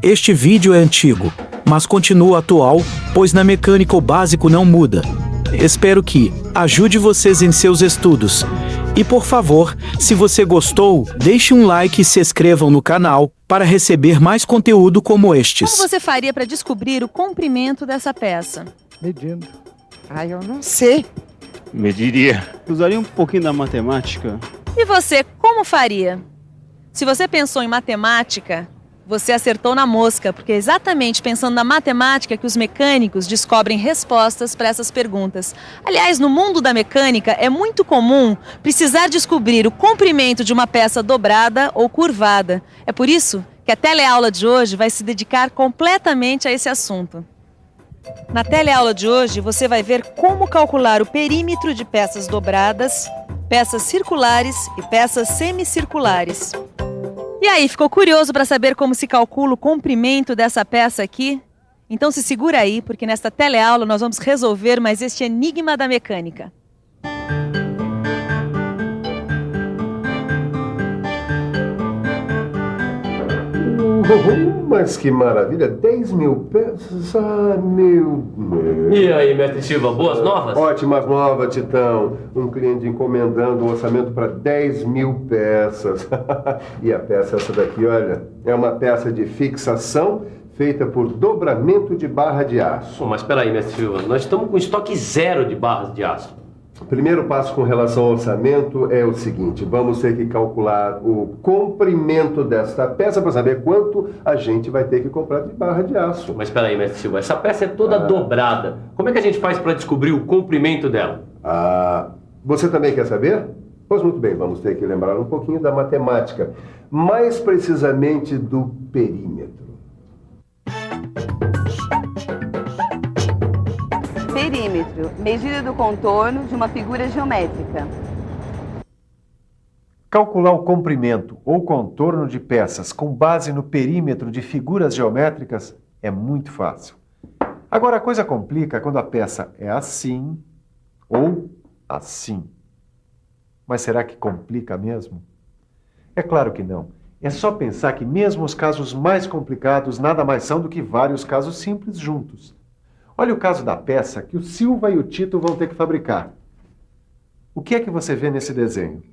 Este vídeo é antigo, mas continua atual, pois na mecânica o básico não muda. Espero que ajude vocês em seus estudos. E por favor, se você gostou, deixe um like e se inscrevam no canal para receber mais conteúdo como estes. Como você faria para descobrir o comprimento dessa peça? Medindo. Eu não sei. Mediria. Usaria um pouquinho da matemática. E você, como faria? Se você pensou em matemática, você acertou na mosca, porque é exatamente pensando na matemática que os mecânicos descobrem respostas para essas perguntas. Aliás, no mundo da mecânica é muito comum precisar descobrir o comprimento de uma peça dobrada ou curvada. É por isso que a teleaula de hoje vai se dedicar completamente a esse assunto. Na teleaula de hoje, você vai ver como calcular o perímetro de peças dobradas, peças circulares e peças semicirculares. E aí, ficou curioso para saber como se calcula o comprimento dessa peça aqui? Então se segura aí, porque nesta teleaula nós vamos resolver mais este enigma da mecânica. Mas que maravilha, 10 mil peças, meu Deus. E aí, mestre Silva, boas novas? Ótimas novas, Titão. Um cliente encomendando um orçamento para 10 mil peças. E a peça essa daqui, olha, é uma peça de fixação feita por dobramento de barra de aço. Mas espera aí, mestre Silva, nós estamos com estoque zero de barras de aço. O primeiro passo com relação ao orçamento é o seguinte: vamos ter que calcular o comprimento desta peça para saber quanto a gente vai ter que comprar de barra de aço. Mas espera aí, mestre Silva, essa peça é toda dobrada. Como é que a gente faz para descobrir o comprimento dela? Você também quer saber? Pois muito bem, vamos ter que lembrar um pouquinho da matemática, mais precisamente do perímetro. Perímetro, medida do contorno de uma figura geométrica. Calcular o comprimento ou contorno de peças com base no perímetro de figuras geométricas é muito fácil. Agora a coisa complica quando a peça é assim ou assim. Mas será que complica mesmo? É claro que não. É só pensar que mesmo os casos mais complicados nada mais são do que vários casos simples juntos. Olha o caso da peça que o Silva e o Tito vão ter que fabricar. O que é que você vê nesse desenho?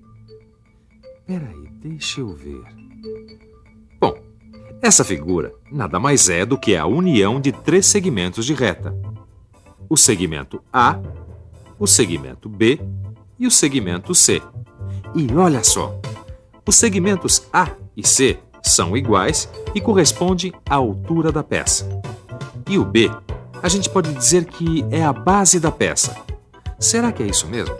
Peraí, deixa eu ver. Bom, essa figura nada mais é do que a união de 3 segmentos de reta. O segmento A, o segmento B e o segmento C. E olha só, os segmentos A e C são iguais e correspondem à altura da peça. E o B, a gente pode dizer que é a base da peça. Será que é isso mesmo?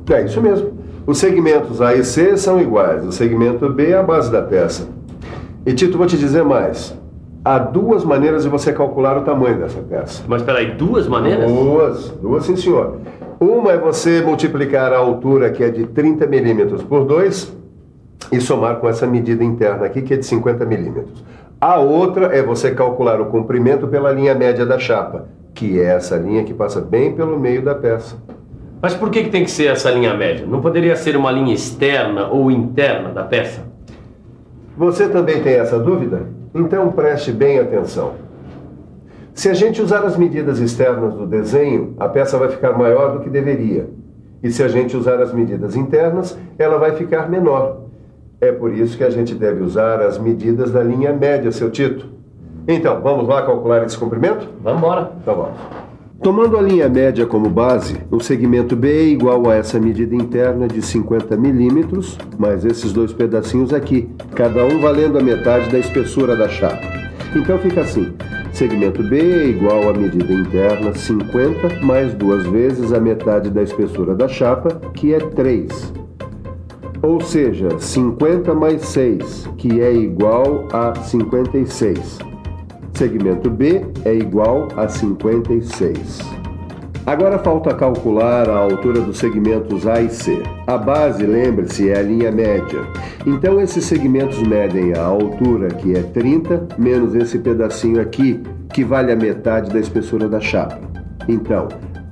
É isso mesmo. Os segmentos A e C são iguais. O segmento B é a base da peça. E Tito, vou te dizer mais. Há 2 maneiras de você calcular o tamanho dessa peça. Mas espera aí, 2 maneiras? Duas sim, senhor. Uma é você multiplicar a altura, que é de 30 milímetros, por 2 e somar com essa medida interna aqui, que é de 50 milímetros. A outra é você calcular o comprimento pela linha média da chapa, que é essa linha que passa bem pelo meio da peça. Mas por que tem que ser essa linha média? Não poderia ser uma linha externa ou interna da peça? Você também tem essa dúvida? Então preste bem atenção. Se a gente usar as medidas externas do desenho, a peça vai ficar maior do que deveria. E se a gente usar as medidas internas, ela vai ficar menor. É por isso que a gente deve usar as medidas da linha média, seu Tito. Então, vamos lá calcular esse comprimento? Vamos embora. Então vamos. Tomando a linha média como base, o segmento B é igual a essa medida interna de 50 milímetros, mais esses 2 pedacinhos aqui, cada um valendo a metade da espessura da chapa. Então fica assim: segmento B é igual à medida interna 50 mais 2 vezes a metade da espessura da chapa, que é 3. Ou seja, 50 mais 6, que é igual a 56. Segmento B é igual a 56. Agora falta calcular a altura dos segmentos A e C. A base, lembre-se, é a linha média. Então esses segmentos medem a altura, que é 30, menos esse pedacinho aqui, que vale a metade da espessura da chapa. Então,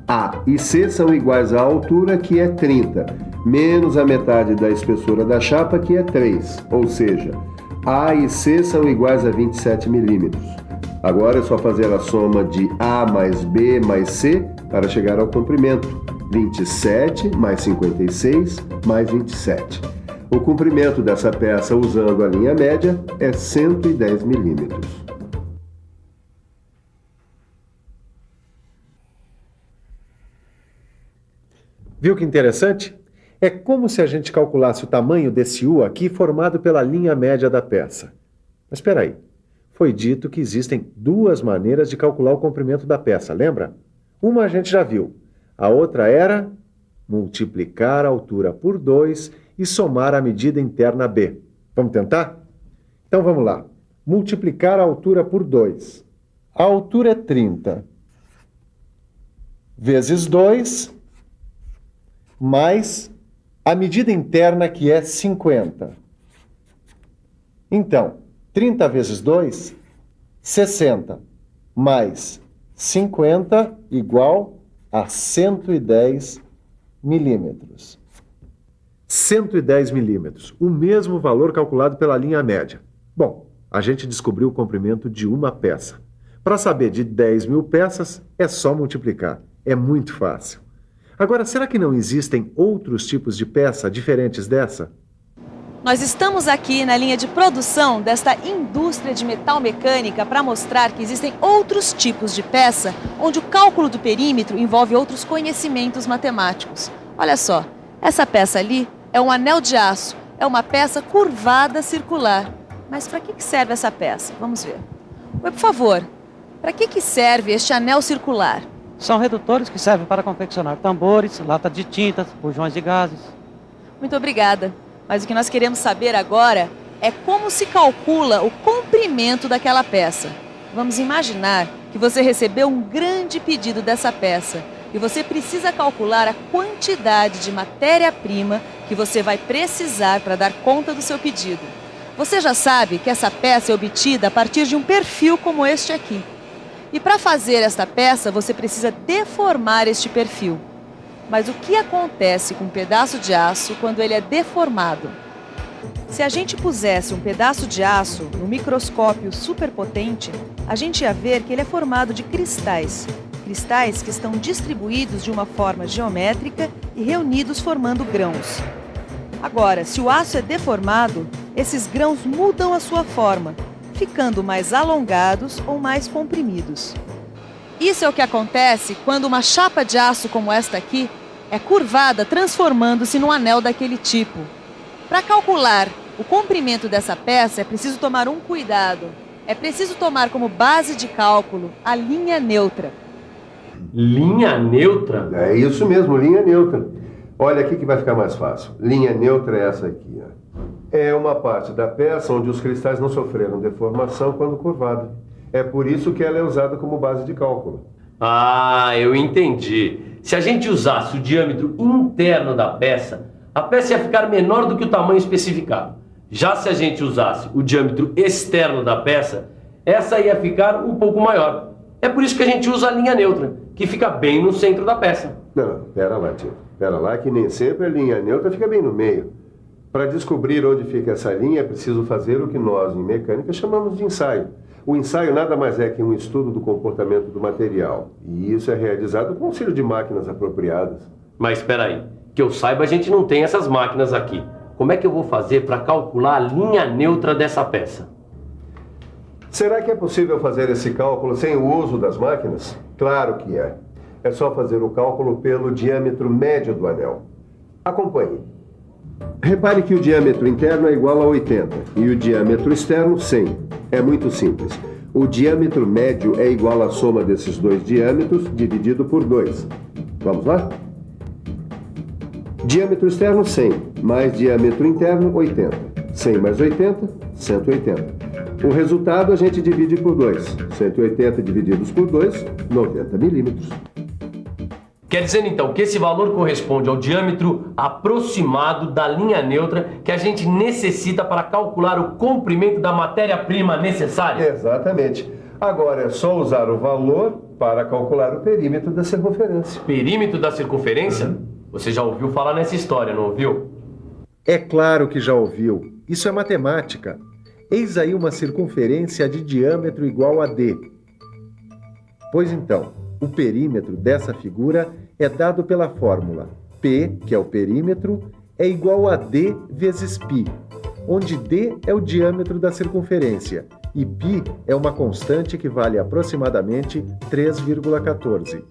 A e C são iguais à altura, que é 30, menos a metade da espessura da chapa, que é 3. Ou seja, A e C são iguais a 27 milímetros. Agora é só fazer a soma de A mais B mais C para chegar ao comprimento. 27 mais 56 mais 27. O comprimento dessa peça usando a linha média é 110 milímetros. Viu que interessante? É como se a gente calculasse o tamanho desse U aqui formado pela linha média da peça. Mas espera aí. Foi dito que existem duas maneiras de calcular o comprimento da peça, lembra? Uma a gente já viu. A outra era multiplicar a altura por 2 e somar a medida interna B. Vamos tentar? Então vamos lá. Multiplicar a altura por 2. A altura é 30. Vezes 2, mais a medida interna que é 50. Então, 30 vezes 2, 60, mais 50 igual a 110 milímetros. 110 milímetros, o mesmo valor calculado pela linha média. Bom, a gente descobriu o comprimento de uma peça. Para saber de 10 mil peças, é só multiplicar. É muito fácil. Agora, será que não existem outros tipos de peça diferentes dessa? Nós estamos aqui na linha de produção desta indústria de metal mecânica para mostrar que existem outros tipos de peça onde o cálculo do perímetro envolve outros conhecimentos matemáticos. Olha só, essa peça ali é um anel de aço, é uma peça curvada circular. Mas para que serve essa peça? Vamos ver. Oi, por favor, para que serve este anel circular? São redutores que servem para confeccionar tambores, lata de tintas, bujões de gases. Muito obrigada. Mas o que nós queremos saber agora é como se calcula o comprimento daquela peça. Vamos imaginar que você recebeu um grande pedido dessa peça e você precisa calcular a quantidade de matéria-prima que você vai precisar para dar conta do seu pedido. Você já sabe que essa peça é obtida a partir de um perfil como este aqui. E para fazer esta peça, você precisa deformar este perfil. Mas o que acontece com um pedaço de aço quando ele é deformado? Se a gente pusesse um pedaço de aço no microscópio superpotente, a gente ia ver que ele é formado de cristais. Cristais que estão distribuídos de uma forma geométrica e reunidos formando grãos. Agora, se o aço é deformado, esses grãos mudam a sua forma, ficando mais alongados ou mais comprimidos. Isso é o que acontece quando uma chapa de aço como esta aqui é curvada, transformando-se num anel daquele tipo. Para calcular o comprimento dessa peça, é preciso tomar um cuidado. É preciso tomar como base de cálculo a linha neutra. Linha neutra? É isso mesmo, linha neutra. Olha aqui que vai ficar mais fácil. Linha neutra é essa aqui, ó. É uma parte da peça onde os cristais não sofreram deformação quando curvada. É por isso que ela é usada como base de cálculo. Ah, eu entendi. Se a gente usasse o diâmetro interno da peça, a peça ia ficar menor do que o tamanho especificado. Já se a gente usasse o diâmetro externo da peça, essa ia ficar um pouco maior. É por isso que a gente usa a linha neutra, que fica bem no centro da peça. Não, pera lá, tio. Pera lá que nem sempre a linha neutra fica bem no meio. Para descobrir onde fica essa linha, é preciso fazer o que nós, em mecânica, chamamos de ensaio. O ensaio nada mais é que um estudo do comportamento do material. E isso é realizado com auxílio de máquinas apropriadas. Mas espera aí, que eu saiba, a gente não tem essas máquinas aqui. Como é que eu vou fazer para calcular a linha neutra dessa peça? Será que é possível fazer esse cálculo sem o uso das máquinas? Claro que é. É só fazer o cálculo pelo diâmetro médio do anel. Acompanhe. Repare que o diâmetro interno é igual a 80 e o diâmetro externo 100. É muito simples. O diâmetro médio é igual à soma desses dois diâmetros dividido por 2. Vamos lá? Diâmetro externo 100, mais diâmetro interno 80. 100 mais 80, 180. O resultado a gente divide por 2. 180 divididos por 2, 90 milímetros. Quer dizer, então, que esse valor corresponde ao diâmetro aproximado da linha neutra que a gente necessita para calcular o comprimento da matéria-prima necessária? Exatamente. Agora é só usar o valor para calcular o perímetro da circunferência. Perímetro da circunferência? Você já ouviu falar nessa história, não ouviu? É claro que já ouviu. Isso é matemática. Eis aí uma circunferência de diâmetro igual a D. Pois então, o perímetro dessa figura é dado pela fórmula P, que é o perímetro, é igual a D vezes π, onde D é o diâmetro da circunferência e π é uma constante que vale aproximadamente 3,14.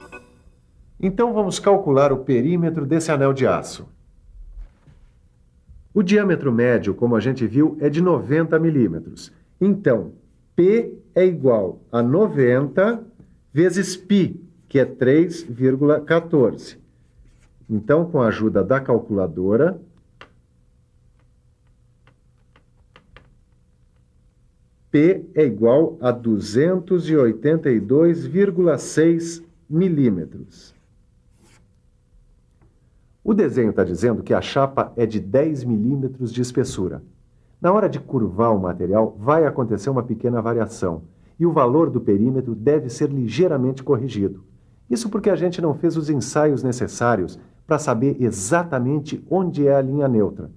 Então vamos calcular o perímetro desse anel de aço. O diâmetro médio, como a gente viu, é de 90 milímetros. Então, P é igual a 90 vezes π, que é 3,14. Então, com a ajuda da calculadora, P é igual a 282,6 milímetros. O desenho está dizendo que a chapa é de 10 milímetros de espessura. Na hora de curvar o material, vai acontecer uma pequena variação, e o valor do perímetro deve ser ligeiramente corrigido. Isso porque a gente não fez os ensaios necessários para saber exatamente onde é a linha neutra.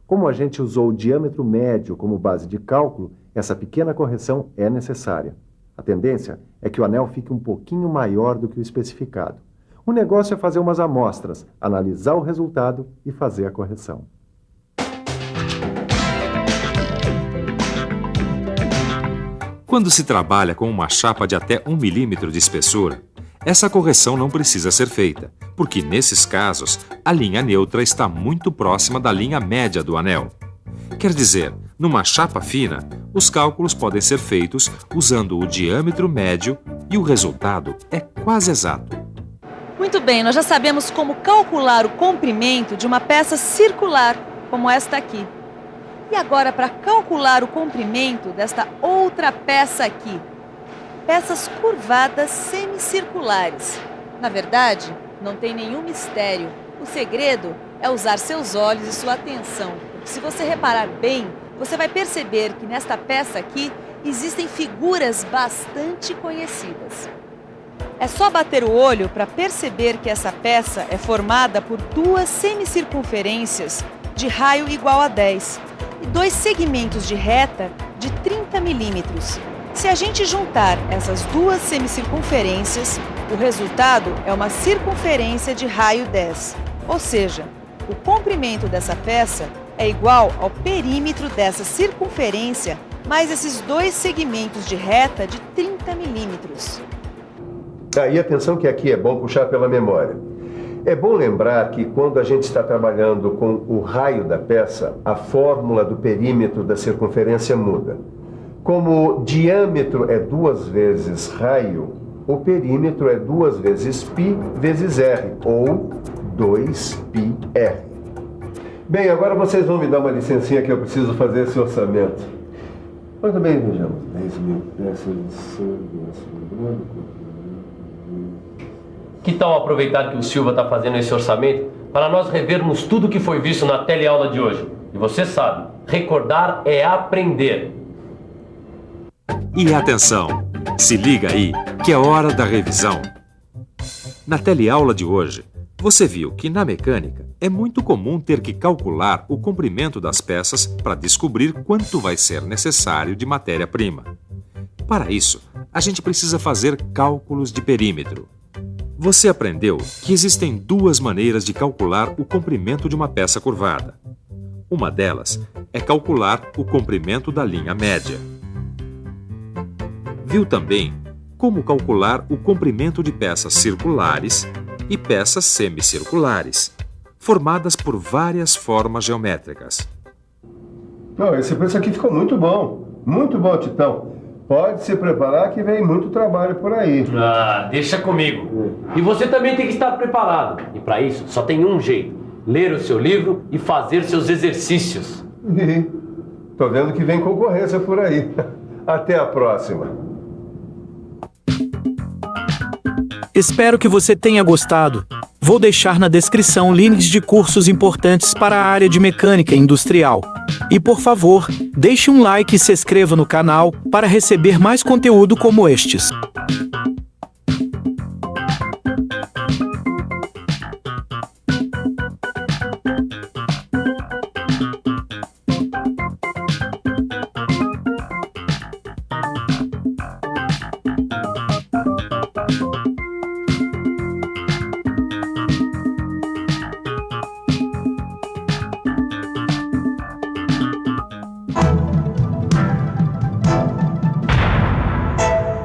Como a gente usou o diâmetro médio como base de cálculo, essa pequena correção é necessária. A tendência é que o anel fique um pouquinho maior do que o especificado. O negócio é fazer umas amostras, analisar o resultado e fazer a correção. Quando se trabalha com uma chapa de até 1 milímetro de espessura, essa correção não precisa ser feita, porque nesses casos a linha neutra está muito próxima da linha média do anel. Quer dizer, numa chapa fina, os cálculos podem ser feitos usando o diâmetro médio e o resultado é quase exato. Muito bem, nós já sabemos como calcular o comprimento de uma peça circular, como esta aqui. E agora, para calcular o comprimento desta outra peça aqui, peças curvadas semicirculares. Na verdade, não tem nenhum mistério. O segredo é usar seus olhos e sua atenção. Se você reparar bem, você vai perceber que nesta peça aqui existem figuras bastante conhecidas. É só bater o olho para perceber que essa peça é formada por duas semicircunferências de raio igual a 10 e dois segmentos de reta de 30 milímetros. Se a gente juntar essas duas semicircunferências, o resultado é uma circunferência de raio 10. Ou seja, o comprimento dessa peça é igual ao perímetro dessa circunferência mais esses dois segmentos de reta de 30 milímetros. E atenção que aqui é bom puxar pela memória. É bom lembrar que quando a gente está trabalhando com o raio da peça, a fórmula do perímetro da circunferência muda. Como o diâmetro é 2 vezes raio, o perímetro é 2 vezes π vezes r, ou 2πr. Bem, agora vocês vão me dar uma licencinha que eu preciso fazer esse orçamento. Muito bem, vejamos. 10 mil peças de sangue, Que tal aproveitar que o Silva está fazendo esse orçamento para nós revermos tudo que foi visto na teleaula de hoje? E você sabe, recordar é aprender. E atenção, se liga aí que é hora da revisão. Na teleaula de hoje, você viu que na mecânica é muito comum ter que calcular o comprimento das peças para descobrir quanto vai ser necessário de matéria-prima. Para isso, a gente precisa fazer cálculos de perímetro. Você aprendeu que existem duas maneiras de calcular o comprimento de uma peça curvada. Uma delas é calcular o comprimento da linha média. Viu também como calcular o comprimento de peças circulares e peças semicirculares, formadas por várias formas geométricas. Esse preço aqui ficou muito bom, Titão. Pode se preparar que vem muito trabalho por aí. Deixa comigo. E você também tem que estar preparado. E para isso, só tem um jeito. Ler o seu livro e fazer seus exercícios. Tô vendo que vem concorrência por aí. Até a próxima. Espero que você tenha gostado. Vou deixar na descrição links de cursos importantes para a área de mecânica industrial. E por favor, deixe um like e se inscreva no canal para receber mais conteúdo como estes.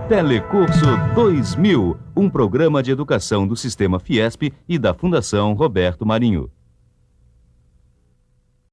Telecurso 2000, um programa de educação do Sistema Fiesp e da Fundação Roberto Marinho.